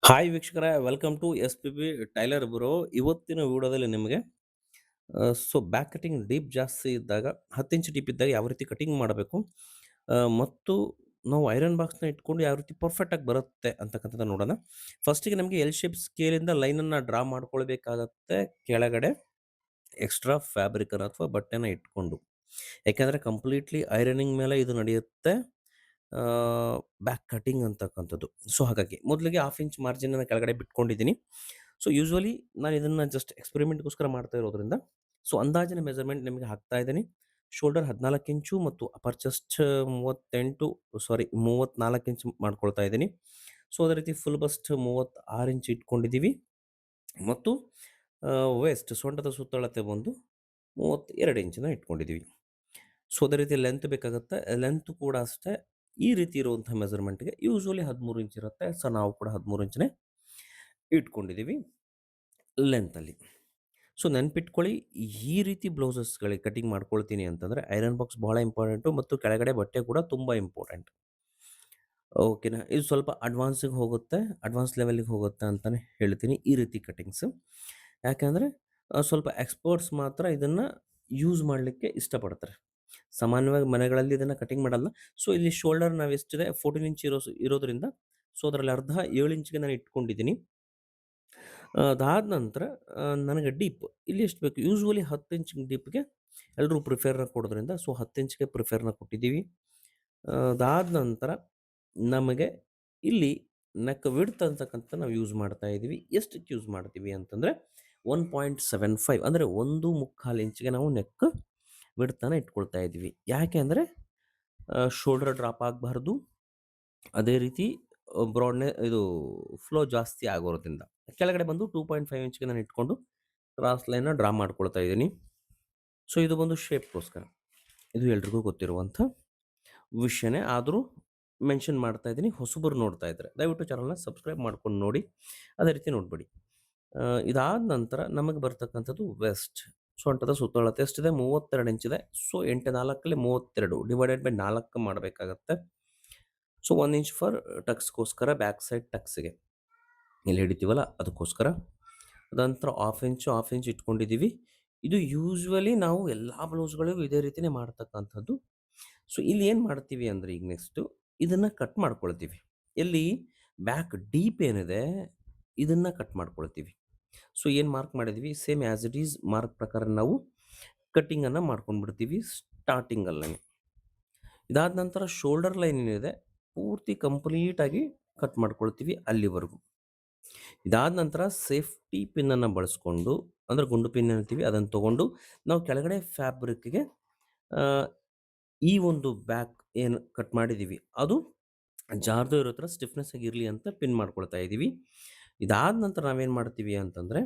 Hi ವೀಕ್ಷಕರೇ, welcome to S P B tailor bro. ಇವತ್ತಿನ ವಿಡಿಯೋದಲ್ಲಿ ನಿಮಗೆ ಬ್ಯಾಕ್ ಕಟಿಂಗ್ ಡೀಪ್ ಜಾಸ್ತಿ ಇದ್ದಾಗ 10 ಇಂಚ್ ಡೀಪ್ ಇದ್ದಾಗ ಯಾವ ರೀತಿ ಕಟಿಂಗ್ ಮಾಡಬೇಕು, ಮತ್ತು ನಾವು ಐರನ್ ಬಾಕ್ಸ್ನ ಇಟ್ಕೊಂಡು ಯಾವ ರೀತಿ ಪರ್ಫೆಕ್ಟಾಗಿ ಬರುತ್ತೆ ಅಂತಕ್ಕಂಥದ್ದು ನೋಡೋಣ. ಫಸ್ಟಿಗೆ ನಮಗೆ ಎಲ್ ಶೇಪ್ ಸ್ಕೇಲಿಂದ ಲೈನನ್ನು ಡ್ರಾ ಮಾಡ್ಕೊಳ್ಬೇಕಾಗತ್ತೆ ಕೆಳಗಡೆ ಎಕ್ಸ್ಟ್ರಾ ಫ್ಯಾಬ್ರಿಕನ್ನು ಅಥವಾ ಬಟ್ಟೆನ ಇಟ್ಕೊಂಡು. ಯಾಕೆಂದರೆ ಕಂಪ್ಲೀಟ್ಲಿ ಐರನಿಂಗ್ ಮೇಲೆ ಇದು ನಡೆಯುತ್ತೆ, ಬ್ಯಾಕ್ ಕಟಿಂಗ್ ಅಂತಕ್ಕಂಥದ್ದು. ಹಾಗಾಗಿ ಮೊದಲಿಗೆ ಹಾಫ್ ಇಂಚ್ ಮಾರ್ಜಿನನ್ನು ಕೆಳಗಡೆ ಬಿಟ್ಕೊಂಡಿದ್ದೀನಿ. ಯೂಶುವಲಿ ನಾನು ಇದನ್ನು ಜಸ್ಟ್ ಎಕ್ಸ್ಪೆರಿಮೆಂಟ್‌ಗೋಸ್ಕರ ಮಾಡ್ತಾ ಇರೋದ್ರಿಂದ ಅಂದಾಜಿನ ಮೆಜರ್‌ಮೆಂಟ್ ನಿಮಗೆ ಹಾಕ್ತಾ ಇದ್ದೀನಿ. ಶೋಲ್ಡರ್ 14 ಇಂಚು ಮತ್ತು ಅಪ್ಪರ್ ಚೆಸ್ಟ್ 34 ಇಂಚ್ ಮಾಡ್ಕೊಳ್ತಾ ಇದ್ದೀನಿ. ಅದೇ ರೀತಿ ಫುಲ್ ಬಸ್ಟ್ 36 ಇಂಚ್ ಇಟ್ಕೊಂಡಿದ್ದೀವಿ ಮತ್ತು ವೇಸ್ಟ್ ಸೊಂಟದ ಸುತ್ತಳತೆ ಬಂದು 32 ಇಂಚನ್ನ ಇಟ್ಕೊಂಡಿದ್ದೀವಿ. ಅದೇ ರೀತಿ ಲೆಂತ್ ಬೇಕಾಗುತ್ತೆ. ಲೆಂತ್ ಕೂಡ ಅಷ್ಟೇ ಈ ರೀತಿ ಇರುವಂಥ ಮೆಜರ್‌ಮೆಂಟ್‌ಗೆ ಯೂಶುವಲಿ 13 ಇಂಚ್ ಇರುತ್ತೆ. ನಾವು ಕೂಡ 13 ಇಂಚನ್ನೇ ಇಟ್ಕೊಂಡಿದ್ದೀವಿ ಲೆಂತಲ್ಲಿ. ನೆನಪಿಟ್ಕೊಳ್ಳಿ, ಈ ರೀತಿ ಬ್ಲೌಸಸ್‌ಗಳಿಗೆ ಕಟಿಂಗ್ ಮಾಡ್ಕೊಳ್ತೀನಿ ಅಂತಂದರೆ ಐರನ್ ಬಾಕ್ಸ್ ಬಹಳ ಇಂಪಾರ್ಟೆಂಟು ಮತ್ತು ಕೆಳಗಡೆ ಬಟ್ಟೆ ಕೂಡ ತುಂಬ ಇಂಪಾರ್ಟೆಂಟ್. ಓಕೆನಾ? ಇದು ಸ್ವಲ್ಪ ಅಡ್ವಾನ್ಸಿಗೆ ಹೋಗುತ್ತೆ, ಅಡ್ವಾನ್ಸ್ ಲೆವೆಲ್‌ಗೆ ಹೋಗುತ್ತೆ ಅಂತಲೇ ಹೇಳ್ತೀನಿ ಈ ರೀತಿ ಕಟಿಂಗ್ಸು. ಯಾಕೆಂದರೆ ಸ್ವಲ್ಪ ಎಕ್ಸ್ಪರ್ಟ್ಸ್ ಮಾತ್ರ ಇದನ್ನು ಯೂಸ್ ಮಾಡಲಿಕ್ಕೆ ಇಷ್ಟಪಡ್ತಾರೆ. ಸಾಮಾನ್ಯವಾಗಿ ಮನೆಗಳಲ್ಲಿ ಇದನ್ನು ಕಟಿಂಗ್ ಮಾಡಲ್ಲ. ಇಲ್ಲಿ ಶೋಲ್ಡರ್ ನಾವು ಎಷ್ಟಿದೆ 14 ಇಂಚ್ ಇರೋದ್ರಿಂದ ಅದರಲ್ಲಿ ಅರ್ಧ 7 ಇಂಚ್‌ಗೆ ನಾನು ಇಟ್ಕೊಂಡಿದ್ದೀನಿ. ಅದಾದ ನಂತರ ನನಗೆ ಡೀಪ್ ಇಲ್ಲಿ ಎಷ್ಟು ಬೇಕು, ಯೂಶುವಲಿ 10 ಇಂಚ್ ಡೀಪ್‌ಗೆ ಎಲ್ಲರೂ ಪ್ರಿಫರ್‌ನ ಕೊಡೋದ್ರಿಂದ 10 ಇಂಚ್‌ಗೆ ಪ್ರಿಫರ್‌ನ ಕೊಟ್ಟಿದ್ದೀವಿ. ಅದಾದ ನಂತರ ನಮಗೆ ಇಲ್ಲಿ ನೆಕ್ ವಿಡ್ತ್ ಅಂತಕ್ಕಂಥ ನಾವು ಯೂಸ್ ಮಾಡ್ತಾ ಇದ್ದೀವಿ. ಎಷ್ಟಕ್ಕೆ ಯೂಸ್ ಮಾಡ್ತೀವಿ ಅಂತಂದರೆ 1.75 ಅಂದರೆ 1/4 ಇಂಚ್‌ಗೆ ನಾವು ನೆಕ್ ವಿಡ್ತನ್ನ ಇಟ್ಕೊಳ್ತಾ ಇದ್ದೀವಿ. ಯಾಕೆ ಅಂದರೆ ಶೋಲ್ಡರ್ ಡ್ರಾಪ್ ಆಗಬಾರ್ದು. ಅದೇ ರೀತಿ ಇದು ಫ್ಲೋ ಜಾಸ್ತಿ ಆಗೋದ್ರಿಂದ. ಕೆಳಗಡೆ ಬಂದು 2.5 ಇಂಚ್‌ಗೆ ನಾನು ಇಟ್ಕೊಂಡು ಕ್ರಾಸ್ ಲೈನ್ನ ಡ್ರಾ ಮಾಡ್ಕೊಳ್ತಾ ಇದ್ದೀನಿ. ಇದು ಬಂದು ಶೇಪ್‌ಗೋಸ್ಕರ. ಇದು ಎಲ್ರಿಗೂ ಗೊತ್ತಿರುವಂಥ ವಿಷಯನೇ. ಆದರೂ ಮೆನ್ಷನ್ ಮಾಡ್ತಾ ಇದ್ದೀನಿ. ಹೊಸಬರು ನೋಡ್ತಾ ಇದ್ದರೆ ದಯವಿಟ್ಟು ಚಾನಲ್‌ನ ಸಬ್ಸ್ಕ್ರೈಬ್ ಮಾಡ್ಕೊಂಡು ನೋಡಿ. ಅದೇ ರೀತಿ ನೋಡಬೇಡಿ. ಇದಾದ ನಂತರ ನಮಗೆ ಬರ್ತಕ್ಕಂಥದ್ದು ವೆಸ್ಟ್. ಸೊಂಟದ ಸುತ್ತಳತೆ ಎಷ್ಟಿದೆ? 32 ಇಂಚಿದೆ. 8 4ಲ್ಲಿ 32 ಡಿವೈಡೆಡ್ ಬೈ 4 ಮಾಡಬೇಕಾಗತ್ತೆ. 1 ಇಂಚ್ ಫಾರ್ ಟಕ್ಸ್‌ಗೋಸ್ಕರ, ಬ್ಯಾಕ್ ಸೈಡ್ ಟಕ್ಸ್‌ಗೆ ಇಲ್ಲಿ ಹಿಡಿತೀವಲ್ಲ ಅದಕ್ಕೋಸ್ಕರ. ಅದಂತರ ಹಾಫ್ ಇಂಚ್ ಇಟ್ಕೊಂಡಿದ್ದೀವಿ. ಇದು ಯೂಶುವಲಿ ನಾವು ಎಲ್ಲ ಬ್ಲೌಸ್ಗಳಿಗೂ ಇದೇ ರೀತಿನೇ ಮಾಡ್ತಕ್ಕಂಥದ್ದು. ಇಲ್ಲಿ ಏನು ಮಾಡ್ತೀವಿ ಅಂದರೆ ಈಗ ನೆಕ್ಸ್ಟು ಇದನ್ನು ಕಟ್ ಮಾಡ್ಕೊಳ್ತೀವಿ. ಎಲ್ಲಿ ಬ್ಯಾಕ್ ಡೀಪ್ ಏನಿದೆ ಇದನ್ನು ಕಟ್ ಮಾಡ್ಕೊಳ್ತೀವಿ. ಏನು ಮಾರ್ಕ್ ಮಾಡಿದ್ವಿ same as it is mark ಪ್ರಕಾರ ನಾವು ಕಟ್ಟಿಂಗನ್ನು ಮಾಡ್ಕೊಂಡ್ಬಿಡ್ತೀವಿ ಸ್ಟಾರ್ಟಿಂಗಲ್ಲೇ. ಇದಾದ ನಂತರ ಶೋಲ್ಡರ್ ಲೈನ್ ಏನಿದೆ ಪೂರ್ತಿ ಕಂಪ್ಲೀಟಾಗಿ ಕಟ್ ಮಾಡ್ಕೊಳ್ತೀವಿ ಅಲ್ಲಿವರೆಗೂ. ಇದಾದ ನಂತರ ಸೇಫ್ಟಿ ಪಿನ್ನನ್ನು ಬಳಸ್ಕೊಂಡು, ಅಂದರೆ ಗುಂಡು ಪಿನ್ ಹೇಳ್ತೀವಿ, ಅದನ್ನು ತೊಗೊಂಡು ನಾವು ಕೆಳಗಡೆ ಫ್ಯಾಬ್ರಿಕ್‌ಗೆ ಈ ಒಂದು ಬ್ಯಾಕ್ ಏನು ಕಟ್ ಮಾಡಿದ್ದೀವಿ ಅದು ಜಾರದೇ ಇರೋ ಥರ ಸ್ಟಿಫ್ನೆಸ್ ಆಗಿರಲಿ ಅಂತ ಪಿನ್ ಮಾಡ್ಕೊಳ್ತಾ ಇದ್ದೀವಿ. ಇದಾದ ನಂತರ ನಾವೇನು ಮಾಡ್ತೀವಿ ಅಂತಂದರೆ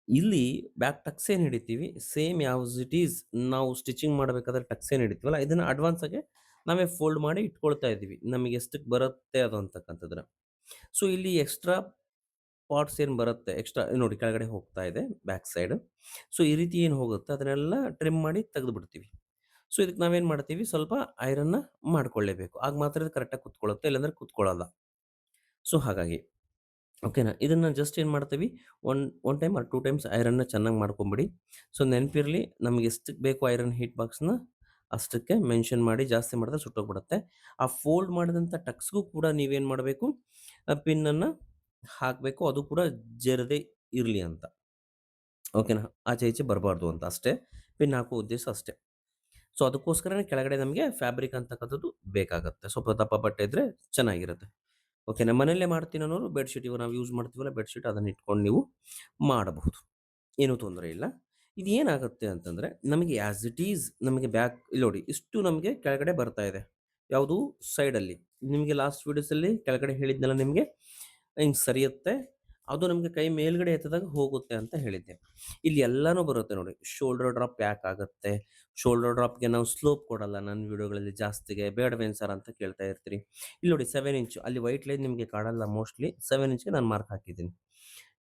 ಇಲ್ಲಿ ಬ್ಯಾಕ್ ಟಕ್ಸ್ ಏನು ಹಿಡಿತೀವಿ ಸೇಮ್ ಆ್ಯಸ್ ಇಟ್ ಈಸ್ ನಾವು ಸ್ಟಿಚಿಂಗ್ ಮಾಡಬೇಕಾದ್ರೆ ಟಕ್ಸ್ ಏನು ಹಿಡಿತೀವಲ್ಲ ಇದನ್ನು ಅಡ್ವಾನ್ಸಾಗೆ ನಾವೇ ಫೋಲ್ಡ್ ಮಾಡಿ ಇಟ್ಕೊಳ್ತಾ ಇದ್ದೀವಿ. ನಮಗೆ ಎಷ್ಟಕ್ಕೆ ಬರುತ್ತೆ ಅದು ಅಂತಕ್ಕಂಥದ್ದನ್ನ. ಇಲ್ಲಿ ಎಕ್ಸ್ಟ್ರಾ ಪಾರ್ಟ್ಸ್ ಏನು ಬರುತ್ತೆ, ಎಕ್ಸ್ಟ್ರಾ ನೋಡಿ ಕೆಳಗಡೆ ಹೋಗ್ತಾ ಇದೆ ಬ್ಯಾಕ್ ಸೈಡ್. ಈ ರೀತಿ ಏನು ಹೋಗುತ್ತೆ ಅದನ್ನೆಲ್ಲ ಟ್ರಿಮ್ ಮಾಡಿ ತೆಗೆದುಬಿಡ್ತೀವಿ. ಇದಕ್ಕೆ ನಾವೇನು ಮಾಡ್ತೀವಿ, ಸ್ವಲ್ಪ ಐರನ್ನ ಮಾಡ್ಕೊಳ್ಳೇಬೇಕು. ಆಗ ಮಾತ್ರ ಇದು ಕರೆಕ್ಟಾಗಿ ಕುತ್ಕೊಳ್ಳುತ್ತೆ, ಇಲ್ಲಾಂದರೆ ಕುತ್ಕೊಳ್ಳಲ್ಲ. ಹಾಗಾಗಿ ಓಕೆನಾ? ಇದನ್ನು ಜಸ್ಟ್ ಏನು ಮಾಡ್ತೀವಿ, ಒನ್ ಟೈಮ್ ಆರ್ 2 ಟೈಮ್ಸ್ ಐರನ್ನ ಚೆನ್ನಾಗಿ ಮಾಡ್ಕೊಂಬಿಡಿ. ನೆನಪಿರಲಿ, ನಮಗೆ ಎಷ್ಟಕ್ಕೆ ಬೇಕು ಐರನ್ ಹೀಟ್ ಬಾಕ್ಸ್‌ನ ಅಷ್ಟಕ್ಕೆ ಮೆನ್ಷನ್ ಮಾಡಿ. ಜಾಸ್ತಿ ಮಾಡಿದ್ರೆ ಸುಟ್ಟೋಗ್ಬಿಡುತ್ತೆ. ಆ ಫೋಲ್ಡ್ ಮಾಡಿದಂಥ ಟಕ್ಸ್‌ಗೂ ಕೂಡ ನೀವೇನು ಮಾಡಬೇಕು, ಪಿನ್ನನ್ನು ಹಾಕಬೇಕು. ಅದು ಕೂಡ ಜರದೇ ಇರಲಿ ಅಂತ. ಓಕೆನಾ? ಆಚೆ ಈಚೆ ಬರಬಾರ್ದು ಅಂತ ಅಷ್ಟೇ. ಪಿನ್ ಹಾಕೋ ಉದ್ದೇಶ ಅಷ್ಟೇ. ಅದಕ್ಕೋಸ್ಕರನೇ ಕೆಳಗಡೆ ನಮಗೆ ಫ್ಯಾಬ್ರಿಕ್ ಅಂತಕ್ಕಂಥದ್ದು ಬೇಕಾಗುತ್ತೆ. ಸ್ವಲ್ಪ ದಪ್ಪ ಬಟ್ಟೆ ಇದ್ದರೆ ಚೆನ್ನಾಗಿರುತ್ತೆ. ಓಕೆನಾ? ಮನೆಯಲ್ಲೇ ಮಾಡ್ತೀನಿ ಅನ್ನೋರು ಬೆಡ್‌ಶೀಟ್, ಇವಾಗ ನಾವು ಯೂಸ್ ಮಾಡ್ತೀವಲ್ಲ ಬೆಡ್‌ಶೀಟ್, ಅದನ್ನು ಇಟ್ಕೊಂಡು ನೀವು ಮಾಡಬಹುದು. ಏನೂ ತೊಂದರೆ ಇಲ್ಲ. ಇದು ಏನಾಗುತ್ತೆ ಅಂತಂದರೆ ನಮಗೆ ಆ್ಯಸ್ ಇಟ್ ಈಸ್ ನಮಗೆ ಬ್ಯಾಕ್ ಇಲ್ಲಿ ನೋಡಿ ಇಷ್ಟು ನಮಗೆ ಕೆಳಗಡೆ ಬರ್ತಾ ಇದೆ. ಯಾವುದು ಸೈಡಲ್ಲಿ. ನಿಮಗೆ ಲಾಸ್ಟ್ ವೀಡಿಯೋಸಲ್ಲಿ ಕೆಳಗಡೆ ಹೇಳಿದ್ನಲ್ಲ ನಿಮಗೆ, ಹಿಂಗೆ ಸರಿಯುತ್ತೆ. ಅದು ನಮಗೆ ಕೈ ಮೇಲ್ಗಡೆ ಎತ್ತಿದಾಗ ಹೋಗುತ್ತೆ ಅಂತ ಹೇಳಿದ್ದೆ. ಇಲ್ಲಿ ಎಲ್ಲಾನು ಬರುತ್ತೆ ನೋಡಿ. ಶೋಲ್ಡರ್ ಡ್ರಾಪ್ ಯಾಕೆ ಆಗುತ್ತೆ? ಶೋಲ್ಡರ್ ಡ್ರಾಪ್‌ಗೆ ನಾವು ಸ್ಲೋಪ್ ಕೊಡಲ್ಲ ನನ್ನ ವಿಡಿಯೋಗಳಲ್ಲಿ ಜಾಸ್ತಿಗೆ. ಬೇಡವೇನು ಸರ್ ಅಂತ ಕೇಳ್ತಾ ಇರ್ತೀರಿ. ಇಲ್ಲಿ ನೋಡಿ 7 ಇಂಚು ಅಲ್ಲಿ ವೈಟ್ ಲೈನ್ ನಿಮಗೆ ಕಾಣಲ್ಲ ಮೋಸ್ಟ್‌ಲಿ. 7 ಇಂಚ್‌ಗೆ ನಾನು ಮಾರ್ಕ್ ಹಾಕಿದ್ದೀನಿ.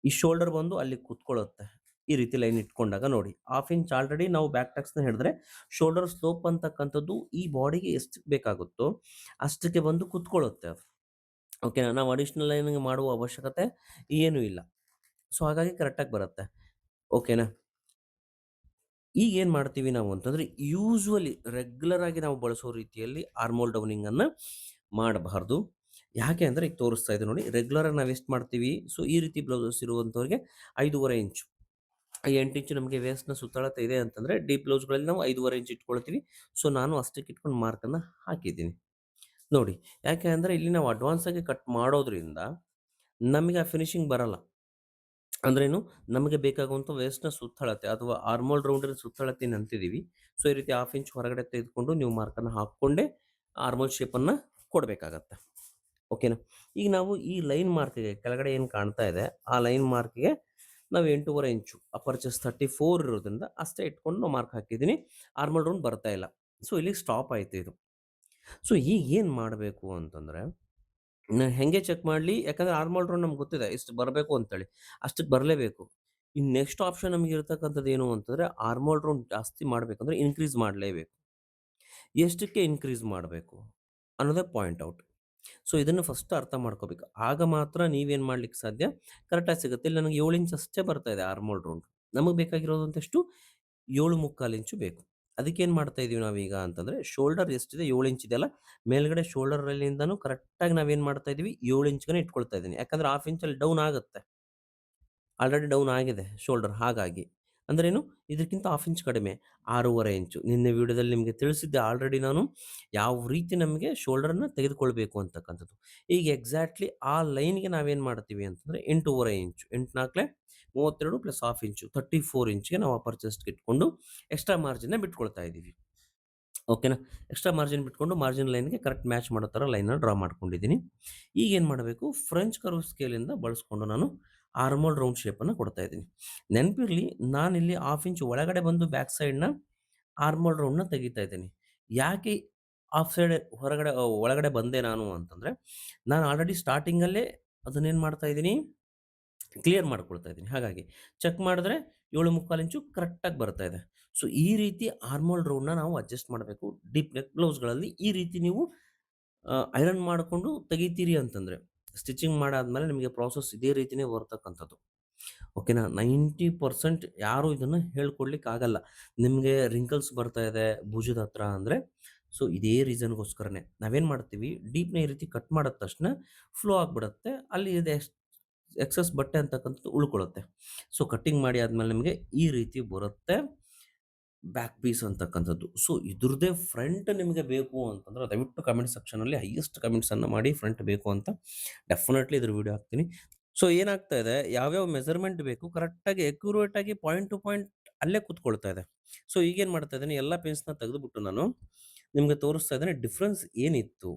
ಈ ಶೋಲ್ಡರ್ ಬಂದು ಅಲ್ಲಿ ಕುತ್ಕೊಳ್ಳುತ್ತೆ. ಈ ರೀತಿ ಲೈನ್ ಇಟ್ಕೊಂಡಾಗ ನೋಡಿ. ಹಾಫ್ ಇಂಚ್ ಆಲ್ರೆಡಿ ನಾವು ಬ್ಯಾಕ್ ಟಕ್ಸ್‌ನ ಹಿಡಿದ್ರೆ ಶೋಲ್ಡರ್ ಸ್ಲೋಪ್ ಅಂತಕ್ಕಂಥದ್ದು ಈ ಬಾಡಿಗೆ ಎಷ್ಟಕ್ಕೆ ಬೇಕಾಗುತ್ತೋ ಅಷ್ಟಕ್ಕೆ ಬಂದು ಕುತ್ಕೊಳ್ಳುತ್ತೆ ಅದು. ಓಕೆನಾ? ನಾವು ಅಡಿಷನಲ್ ಲೈನಿಂಗ್ ಮಾಡುವ ಅವಶ್ಯಕತೆ ಏನೂ ಇಲ್ಲ. ಸೊ, ಹಾಗಾಗಿ ಕರೆಕ್ಟಾಗಿ ಬರುತ್ತೆ. ಓಕೆನಾ? ಈಗೇನು ಮಾಡ್ತೀವಿ ನಾವು ಅಂತಂದ್ರೆ, ಯೂಸುವಲಿ ರೆಗ್ಯುಲರ್ ಆಗಿ ನಾವು ಬಳಸೋ ರೀತಿಯಲ್ಲಿ ಆರ್ಮ್ ಡೌನಿಂಗ್ ಅನ್ನ ಮಾಡಬಾರ್ದು. ಯಾಕೆ ಅಂದ್ರೆ ಈಗ ತೋರಿಸ್ತಾ ಇದೆ ನೋಡಿ. ರೆಗ್ಯುಲರ್ ಆಗಿ ನಾವು ಎಷ್ಟು ಮಾಡ್ತೀವಿ? ಸೊ, ಈ ರೀತಿ ಬ್ಲೌಸಸ್ ಇರುವಂತವರಿಗೆ 5.5 ಇಂಚು. 8 ಇಂಚು ನಮಗೆ ವೇಸ್ಟ್‌ನ ಸುತ್ತಳತೆ ಇದೆ ಅಂತಂದ್ರೆ, ಡೀಪ್ ಬ್ಲೌಸ್‌ಗಳಲ್ಲಿ ನಾವು 5.5 ಇಂಚ್ ಇಟ್ಕೊಳ್ತೀವಿ. ಸೊ, ನಾನು ಅಷ್ಟಕ್ಕೆ ಇಟ್ಕೊಂಡು ಮಾರ್ಕನ್ನ ಹಾಕಿದ್ದೀನಿ. ನೋಡಿ, ಯಾಕೆ ಅಂದ್ರೆ ಇಲ್ಲಿ ನಾವು ಅಡ್ವಾನ್ಸ್ ಆಗಿ ಕಟ್ ಮಾಡೋದ್ರಿಂದ ನಮಗೆ ಆ ಫಿನಿಶಿಂಗ್ ಬರಲ್ಲ. ಅಂದ್ರೇನು? ನಮಗೆ ಬೇಕಾಗುವಂಥ ವೇಸ್ಟ್‌ನ ಸುತ್ತಳತೆ ಅಥವಾ ಆರ್ಮೋಲ್ ರೌಂಡಿನ ಸುತ್ತಳತೆ ಏನ್ ಅಂತಿದೀವಿ. ಸೊ, ಈ ರೀತಿ 1/2 ಇಂಚ್ ಹೊರಗಡೆ ತೆಗೆದುಕೊಂಡು ನೀವು ಮಾರ್ಕನ್ನ ಹಾಕ್ಕೊಂಡೇ ಆರ್ಮೋಲ್ ಶೇಪನ್ನ ಕೊಡಬೇಕಾಗತ್ತೆ. ಓಕೆನಾ? ಈಗ ನಾವು ಈ ಲೈನ್ ಮಾರ್ಕ್‌ಗೆ ಕೆಳಗಡೆ ಏನು ಕಾಣ್ತಾ ಇದೆ, ಆ ಲೈನ್ ಮಾರ್ಕ್‌ಗೆ ನಾವು 8.5 ಇಂಚು ಅಪರ್ ಚೆಸ್ಟ್ 34 ಇರೋದ್ರಿಂದ ಅಷ್ಟೇ ಇಟ್ಕೊಂಡು ನಾವು ಮಾರ್ಕ್ ಹಾಕಿದ್ದೀನಿ. ಆರ್ಮೋಲ್ ರೌಂಡ್ ಬರ್ತಾ ಇಲ್ಲ. ಸೊ, ಇಲ್ಲಿಗೆ ಸ್ಟಾಪ್ ಆಯ್ತು ಇದು. ಸೊ, ಈಗ ಏನು ಮಾಡಬೇಕು ಅಂತಂದ್ರೆ, ಹೆಂಗೆ ಚೆಕ್ ಮಾಡ್ಲಿ? ಯಾಕಂದ್ರೆ ಆರ್ಮೋಲ್ ರೌಂಡ್ ನಮ್ಗೆ ಗೊತ್ತಿದೆ ಇಷ್ಟು ಬರಬೇಕು ಅಂತೇಳಿ. ಅಷ್ಟಕ್ಕೆ ಬರಲೇಬೇಕು. ಇನ್ನು ನೆಕ್ಸ್ಟ್ ಆಪ್ಷನ್ ನಮಗೆ ಇರತಕ್ಕಂಥದ್ದು ಏನು ಅಂತಂದ್ರೆ, ಆರ್ಮೋಲ್ ರೌಂಡ್ ಜಾಸ್ತಿ ಮಾಡಬೇಕಂದ್ರೆ ಇನ್ಕ್ರೀಸ್ ಮಾಡಲೇಬೇಕು. ಎಷ್ಟಕ್ಕೆ ಇನ್ಕ್ರೀಸ್ ಮಾಡಬೇಕು? ಅನ್ನೋದೇ ಪಾಯಿಂಟ್ ಔಟ್. ಸೊ, ಇದನ್ನು ಫಸ್ಟ್ ಅರ್ಥ ಮಾಡ್ಕೋಬೇಕು. ಆಗ ಮಾತ್ರ ನೀವೇನು ಮಾಡ್ಲಿಕ್ಕೆ ಸಾಧ್ಯ? ಕರೆಕ್ಟಾಗಿ ಸಿಗುತ್ತೆ. ಇಲ್ಲಿ ನನಗೆ 7 ಇಂಚ್ ಅಷ್ಟೇ ಬರ್ತಾ ಇದೆ ಆರ್ಮೋಲ್ ರೌಂಡ್. ನಮಗೆ ಬೇಕಾಗಿರೋದು ಅಂತೆಷ್ಟು? 7.25 ಇಂಚು ಬೇಕು. ಅದಕ್ಕೇನು ಮಾಡ್ತಾ ಇದೀವಿ ನಾವೀಗ ಅಂತಂದ್ರೆ, ಶೋಲ್ಡರ್ ಎಷ್ಟಿದೆ 7 ಇಂಚ್ ಇದೆಯಲ್ಲ, ಮೇಲ್ಗಡೆ ಶೋಲ್ಡರ್ ಅಲ್ಲಿಂದನೂ ಕರೆಕ್ಟಾಗಿ ನಾವೇನು ಮಾಡ್ತಾ ಇದೀವಿ? 7 ಇಂಚ್‌ಗನೇ ಇಟ್ಕೊಳ್ತಾ ಇದ್ದೀನಿ. ಯಾಕಂದ್ರೆ 1/2 ಇಂಚಲ್ಲಿ ಡೌನ್ ಆಗುತ್ತೆ. ಆಲ್ರೆಡಿ ಡೌನ್ ಆಗಿದೆ ಶೋಲ್ಡರ್ ಹಾಗಾಗಿ. ಅಂದ್ರೇನು? ಇದಕ್ಕಿಂತ 1/2 ಇಂಚ್ ಕಡಿಮೆ 6.5 ಇಂಚು. ನಿನ್ನೆ ವಿಡಿಯೋದಲ್ಲಿ ನಿಮಗೆ ತಿಳಿಸಿದ್ದೆ ಆಲ್ರೆಡಿ ನಾನು. ಯಾವ ರೀತಿ ನಮಗೆ ಶೋಲ್ಡರನ್ನ ತೆಗೆದುಕೊಳ್ಬೇಕು ಅಂತಕ್ಕಂಥದ್ದು. ಈಗ ಎಕ್ಸಾಕ್ಟ್‌ಲಿ ಆ ಲೈನ್‌ಗೆ ನಾವೇನು ಮಾಡ್ತೀವಿ ಅಂತಂದ್ರೆ 8.5 ಇಂಚು. 8 ನಾಲ್ಕಲೆ 32 ಪ್ಲಸ್ 1/2 ಇಂಚು 34 ಇಂಚ್‌ಗೆ ನಾವು ಅಪ್ಪರ್ ಚೆಸ್ಟ್‌ಗೆ ಇಟ್ಕೊಂಡು ಎಕ್ಸ್ಟ್ರಾ ಮಾರ್ಜಿನ್‌ನ ಬಿಟ್ಕೊಳ್ತಾ ಇದ್ದೀವಿ. ಓಕೆನಾ? ಎಕ್ಸ್ಟ್ರಾ ಮಾರ್ಜಿನ್ ಬಿಟ್ಕೊಂಡು ಮಾರ್ಜಿನ್ ಲೈನ್‌ಗೆ ಕರೆಕ್ಟ್ ಮ್ಯಾಚ್ ಮಾಡೋ ಥರ ಲೈನ್‌ನ ಡ್ರಾ ಮಾಡ್ಕೊಂಡಿದ್ದೀನಿ. ಈಗೇನು ಮಾಡಬೇಕು? ಫ್ರೆಂಚ್ ಕರ್ವ್ ಸ್ಕೇಲಿಂದ ಬಳಸ್ಕೊಂಡು ನಾನು ಆರ್ಮೋಲ್ ರೌಂಡ್ ಶೇಪನ್ನ ಕೊಡ್ತಾ ಇದ್ದೀನಿ. ನೆನಪಿರ್ಲಿ ನಾನಿಲ್ಲಿ 1/2 ಇಂಚ್ ಒಳಗಡೆ ಬಂದು ಬ್ಯಾಕ್ ಸೈಡ್‌ನ ಆರ್ಮೋಲ್ ರೌಂಡ್‌ನ ತೆಗಿತಾ ಇದ್ದೀನಿ. ಯಾಕೆ ಆಫ್ ಸೈಡ್ ಹೊರಗಡೆ ಒಳಗಡೆ ಬಂದೆ ನಾನು ಅಂತಂದ್ರೆ, ನಾನು ಆಲ್ರೆಡಿ ಸ್ಟಾರ್ಟಿಂಗಲ್ಲೇ ಅದನ್ನೇನು ಮಾಡ್ತಾ ಇದ್ದೀನಿ? ಕ್ಲಿಯರ್ ಮಾಡ್ಕೊಳ್ತಾ ಇದ್ದೀನಿ. ಹಾಗಾಗಿ ಚೆಕ್ ಮಾಡಿದ್ರೆ 7.25 ಇಂಚು ಕರೆಕ್ಟಾಗಿ ಬರ್ತಾ ಇದೆ. ಸೊ, ಈ ರೀತಿ ಆರ್ಮೋಲ್ ರೌಂಡ್‌ನ ನಾವು ಅಡ್ಜಸ್ಟ್ ಮಾಡಬೇಕು. ಡೀಪ್ ನೆಕ್ ಬ್ಲೌಸ್‌ಗಳಲ್ಲಿ ಈ ರೀತಿ ನೀವು ಐರನ್ ಮಾಡಿಕೊಂಡು ತೆಗಿತೀರಿ ಅಂತಂದ್ರೆ, ಸ್ಟಿಚಿಂಗ್ ಮಾಡಾದ್ಮೇಲೆ ನಿಮಗೆ ಪ್ರಾಸೆಸ್ ಇದೇ ರೀತಿನೇ ಬರ್ತಕ್ಕಂಥದ್ದು. ಓಕೆನಾ? 90% ಯಾರು ಇದನ್ನ ಹೇಳ್ಕೊಡ್ಲಿಕ್ಕಾಗಲ್ಲ. ನಿಮ್ಗೆ ರಿಂಕಲ್ಸ್ ಬರ್ತಾ ಇದೆ ಭುಜದ ಹತ್ರ ಅಂದ್ರೆ, ಸೊ ಇದೇ ರೀಸನ್‌ಗೋಸ್ಕರನೇ. ನಾವೇನ್ ಮಾಡ್ತೀವಿ ಡೀಪ್‌ನ ಈ ರೀತಿ ಕಟ್ ಮಾಡಿದ ತಕ್ಷಣ ಫ್ಲೋ ಆಗ್ಬಿಡುತ್ತೆ. ಅಲ್ಲಿ ಇದೆ ಎಕ್ಸೆಸ್ ಬಟ್ಟೆ ಅಂತಕ್ಕಂಥದ್ದು ಉಳ್ಕೊಳ್ಳುತ್ತೆ. ಸೊ ಕಟಿಂಗ್ ಮಾಡಿ ಆದ್ಮೇಲೆ ನಿಮಗೆ ಈ ರೀತಿ ಬರುತ್ತೆ ಬ್ಯಾಕ್ ಪೀಸ್ ಅಂತಕ್ಕಂಥದ್ದು. ಸೊ ಇದ್ರದ್ದೇ ಫ್ರಂಟ್ ನಿಮಗೆ ಬೇಕು ಅಂತಂದ್ರೆ ದಯವಿಟ್ಟು ಕಮೆಂಟ್ ಸೆಕ್ಷನಲ್ಲಿ ಹೈಯೆಸ್ಟ್ ಕಮೆಂಟ್ಸನ್ನ ಮಾಡಿ ಫ್ರಂಟ್ ಬೇಕು ಅಂತ. ಡೆಫಿನೆಟ್ಲಿ ಇದ್ರ ವಿಡಿಯೋ ಹಾಕ್ತೀನಿ. ಸೊ ಏನಾಗ್ತಾ ಇದೆ, ಯಾವ್ಯಾವ ಮೆಜರ್‌ಮೆಂಟ್ ಬೇಕು ಕರೆಕ್ಟಾಗಿ ಅಕ್ಯುರೇಟ್ ಆಗಿ ಪಾಯಿಂಟ್ ಟು ಪಾಯಿಂಟ್ ಅಲ್ಲೇ ಕೂತ್ಕೊಳ್ತಾ ಇದೆ. ಸೊ ಈಗೇನ್ ಮಾಡ್ತಾ ಇದ್ದೀನಿ ಎಲ್ಲಾ ಪಿನ್ಸ್‌ನ ತೆಗೆದುಬಿಟ್ಟು ನಾನು ನಿಮ್ಗೆ ತೋರಿಸ್ತಾ ಇದ್ದೇನೆ ಡಿಫರೆನ್ಸ್ ಏನಿತ್ತು?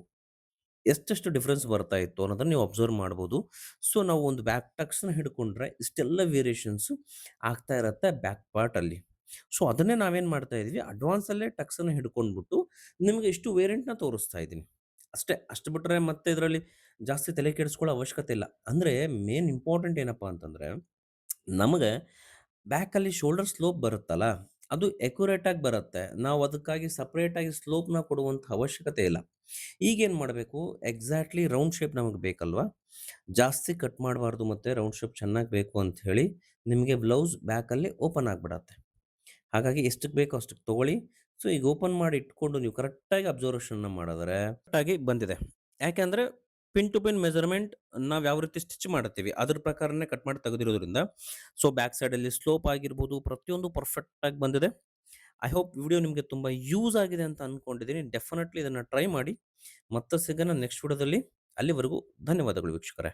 ಎಷ್ಟೆಷ್ಟು ಡಿಫರೆನ್ಸ್ ಬರ್ತಾ ಇತ್ತು ಅನ್ನೋದನ್ನ ನೀವು ಅಬ್ಸರ್ವ್ ಮಾಡ್ಬೋದು. ಸೊ ನಾವು ಒಂದು ಬ್ಯಾಕ್ ಟಕ್ಸ್‌ನ ಹಿಡ್ಕೊಂಡ್ರೆ ಇಷ್ಟೆಲ್ಲ ವೇರಿಯೇಷನ್ಸ್ ಆಗ್ತಾ ಇರತ್ತೆ ಬ್ಯಾಕ್ ಪಾರ್ಟ್ ಅಲ್ಲಿ. ಸೊ ಅದನ್ನೇ ನಾವೇನ್ ಮಾಡ್ತಾ ಇದೀವಿ ಅಡ್ವಾನ್ಸ್ ಅಲ್ಲೇ ಟಕ್ಸನ್ನ ಹಿಡ್ಕೊಂಡ್ಬಿಟ್ಟು ನಿಮ್ಗೆ ಇಷ್ಟು ವೇರಿಯಂಟ್‌ನ ತೋರಿಸ್ತಾ ಇದ್ದೀನಿ. ಅಷ್ಟೇ. ಅಷ್ಟು ಬಿಟ್ರೆ ಮತ್ತೆ ಇದರಲ್ಲಿ ಜಾಸ್ತಿ ತಲೆ ಕೆಡಿಸ್ಕೊಳ್ಳೋ ಅವಶ್ಯಕತೆ ಇಲ್ಲ. ಅಂದ್ರೆ ಮೇನ್ ಇಂಪಾರ್ಟೆಂಟ್ ಏನಪ್ಪಾ ಅಂತಂದ್ರೆ, ನಮಗೆ ಬ್ಯಾಕಲ್ಲಿ ಶೋಲ್ಡರ್ ಸ್ಲೋಪ್ ಬರುತ್ತಲ್ಲ, ಅದು ಅಕ್ಯುರೇಟ್ ಆಗಿ ಬರುತ್ತೆ. ನಾವು ಅದಕ್ಕಾಗಿ ಸಪರೇಟ್ ಆಗಿ ಸ್ಲೋಪ್‌ನ ಕೊಡುವಂಥ ಅವಶ್ಯಕತೆ ಇಲ್ಲ. ಈಗೇನ್ ಮಾಡಬೇಕು ಎಕ್ಸಾಕ್ಟ್‌ಲಿ ರೌಂಡ್ ಶೇಪ್ ನಮಗೆ ಬೇಕಲ್ವಾ? ಜಾಸ್ತಿ ಕಟ್ ಮಾಡಬಾರ್ದು ಮತ್ತೆ ರೌಂಡ್ ಶೇಪ್ ಚೆನ್ನಾಗಿ ಬೇಕು ಅಂತ ಹೇಳಿ ನಿಮಗೆ ಬ್ಲೌಸ್ ಬ್ಯಾಕಲ್ಲಿ ಓಪನ್ ಆಗಿಬಿಡತ್ತೆ. ಹಾಗಾಗಿ ಎಷ್ಟಕ್ಕೆ ಬೇಕೋ ಅಷ್ಟಕ್ಕೆ ತಗೊಳ್ಳಿ. ಸೊ ಈಗ ಓಪನ್ ಮಾಡಿ ಇಟ್ಕೊಂಡು ನೀವು ಕರೆಕ್ಟಾಗಿ ಅಬ್ಸರ್ವೇಷನ್‌ನ ಮಾಡಿದ್ರೆ ಕರೆಕ್ಟಾಗಿ ಬಂದಿದೆ. ಯಾಕೆಂದ್ರೆ ಪಿನ್ ಟು ಪಿನ್ ಮೆಜರ್‌ಮೆಂಟ್ ನಾವು ಯಾವ ರೀತಿ ಸ್ಟಿಚ್ ಮಾಡುತ್ತೀವಿ ಅದ್ರ ಪ್ರಕಾರನೇ ಕಟ್ ಮಾಡಿ ತೆಗೆದಿರೋದ್ರಿಂದ ಸೊ ಬ್ಯಾಕ್ ಸೈಡಲ್ಲಿ ಸ್ಲೋಪ್ ಆಗಿರ್ಬೋದು ಪ್ರತಿಯೊಂದು ಪರ್ಫೆಕ್ಟ್ ಆಗಿ ಬಂದಿದೆ. ಐ ಹೋಪ್ ವಿಡಿಯೋ ನಿಮಗೆ ತುಂಬಾ ಯೂಸ್ ಆಗಿದೆ ಅಂತ ಅನ್ಕೊಂಡಿದ್ದೀನಿ. ಡೆಫಿನೆಟ್ಲಿ ಇದನ್ನ ಟ್ರೈ ಮಾಡಿ. ಮತ್ತೆ ಸಿಗೋಣ ನೆಕ್ಸ್ಟ್ ವಿಡಿಯೋದಲ್ಲಿ. ಅಲ್ಲಿವರೆಗೂ ಧನ್ಯವಾದಗಳು ವೀಕ್ಷಕರೇ.